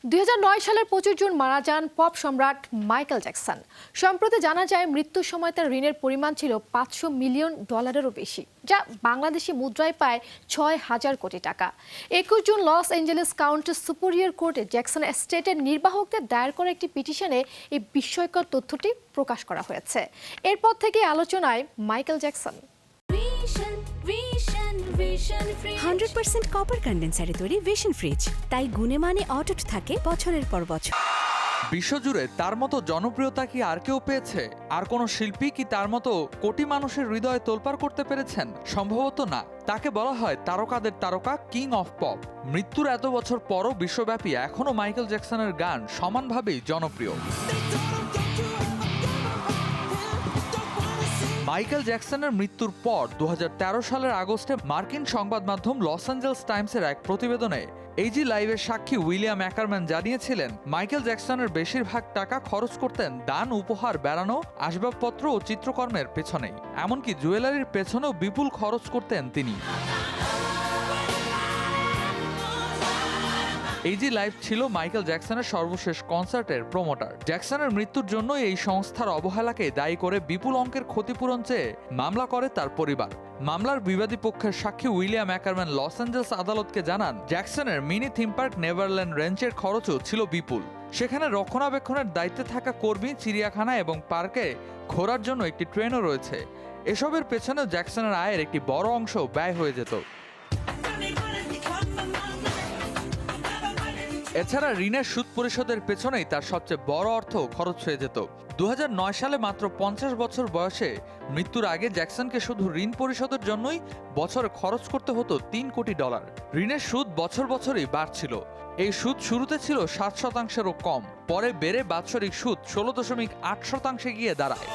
2009 সালের 25 জুন মারা যান পপ সম্রাট মাইকেল জ্যাকসন। সম্প্রতি জানা যায় মৃত্যুর সময় তার ঋণের পরিমাণ ছিল $500 মিলিয়ন বেশি, যা বাংলাদেশি মুদ্রায় প্রায় 6,000 কোটি টাকা। 21 June Los Angeles county superior কোর্টে জ্যাকসন এস্টেটের নির্বাহকদের দায়ের করা একটি পিটিশনে এই বিস্ময়কর তথ্যটি প্রকাশ করা হয়েছে। এরপর থেকে আলোচনায় মাইকেল জ্যাকসন। 100% কপার কন্ডেন্সারে তৈরি ভিশন ফ্রিজ, তাই গুণে মানে অটুট থাকে বছরের পর বছর। বিশ্বজুড়ে তার মতো জনপ্রিয়তা কি আর কেউ পেয়েছে? আর কোনো শিল্পী কি তার মতো কোটি মানুষের হৃদয়ে তোলপাড় করতে পেরেছেন? সম্ভবত না। তাকে বলা হয় তারকাদের তারকা, কিং অফ পপ। মৃত্যুর এত বছর পরও বিশ্বব্যাপী এখনও মাইকেল জ্যাকসনের গান সমানভাবেই জনপ্রিয়। মাইকেল জ্যাকসনের মৃত্যুর পর 2013 সালের আগস্টে মার্কিন সংবাদ মাধ্যম লস অ্যাঞ্জেলেস টাইমসের এক প্রতিবেদনে এইজি লাইভের সাক্ষী উইলিয়াম অ্যাকারম্যান জানিয়েছিলেন, মাইকেল জ্যাকসনের বেশিরভাগ টাকা খরচ করতেন দান, উপহার, বেড়ানো, আসবাবপত্র ও চিত্রকর্মের পেছনেই। এমনকি জুয়েলারির পেছনেও বিপুল খরচ করতেন তিনি। এইজি লাইভ ছিল মাইকেল জ্যাকসনের সর্বশেষ কনসার্টের প্রমোটার। জ্যাকসনের মৃত্যুর জন্য এই সংস্থার অবহেলাকে দায়ী করে বিপুল অঙ্কের ক্ষতিপূরণ চেয়ে মামলা করে তার পরিবার। মামলার বিবাদী পক্ষের সাক্ষী উইলিয়াম অ্যাকারম্যান লস অ্যাঞ্জেলেস আদালতকে জানান, জ্যাকসনের মিনি থিম পার্ক নেভারল্যান্ড রেঞ্চের খরচও ছিল বিপুল। সেখানে রক্ষণাবেক্ষণের দায়িত্বে থাকা কর্মী, চিড়িয়াখানা এবং পার্কে ঘোরার জন্য একটি ট্রেনও রয়েছে। এসবের পেছনেও জ্যাকসনের আয়ের একটি বড় অংশ ব্যয় হয়ে যেত। এছাড়া ঋণের সুদ পরিশোধের পেছনেই তার সবচেয়ে বড় অর্থ খরচ হয়ে যেত। 2009 সালে মাত্র 50 বছর বয়সে মৃত্যুর আগে জ্যাকসনকে শুধু ঋণ পরিশোধের জন্যই বছরে খরচ করতে হতো $3 কোটি। ঋণের সুদ বছরই বাড়ছিল। এই সুদ শুরুতে ছিল 7%-ও কম, পরে বেড়ে বাৎসরিক সুদ 16.8% গিয়ে দাঁড়ায়।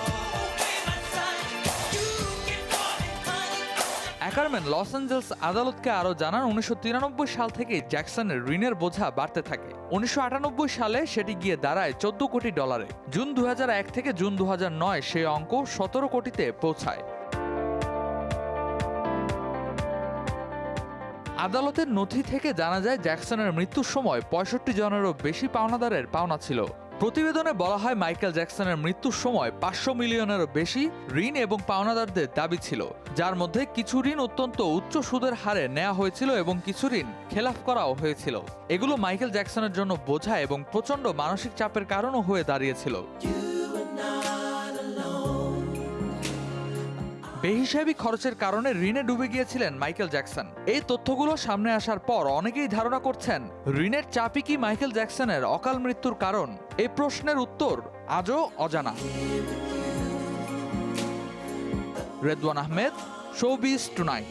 অ্যাকারম্যান লস অ্যাঞ্জেলেস আদালতকে আরও জানান, 1993 সাল থেকে জ্যাকসনের ঋণের বোঝা বাড়তে থাকে। 1998 সালে সেটি গিয়ে দাঁড়ায় $14 কোটি। জুন 2001 থেকে জুন 2009 সেই অঙ্ক 17 কোটিতে পৌঁছায়। আদালতের নথি থেকে জানা যায়, জ্যাকসনের মৃত্যুর সময় 65 জনেরও বেশি পাওনাদারের পাওনা ছিল। প্রতিবেদনে বলা হয়, মাইকেল জ্যাকসনের মৃত্যুর সময় $500 মিলিয়নেরও বেশি ঋণ এবং পাওনাদারদের দাবি ছিল, যার মধ্যে কিছু ঋণ অত্যন্ত উচ্চ সুদের হারে নেওয়া হয়েছিল এবং কিছু ঋণ খেলাফ করাও হয়েছিল। এগুলো মাইকেল জ্যাকসনের জন্য বোঝা এবং প্রচণ্ড মানসিক চাপের কারণও হয়ে দাঁড়িয়েছিল। বেহিসাবি খরচের কারণে ঋণে ডুবে গিয়েছিলেন মাইকেল জ্যাকসন। এই তথ্যগুলো সামনে আসার পর অনেকেই ধারণা করছেন, ঋণের চাপই কি মাইকেল জ্যাকসনের অকাল মৃত্যুর কারণ? এই প্রশ্নের উত্তর আজও অজানা। Redwan Ahmed, showbiz tonight.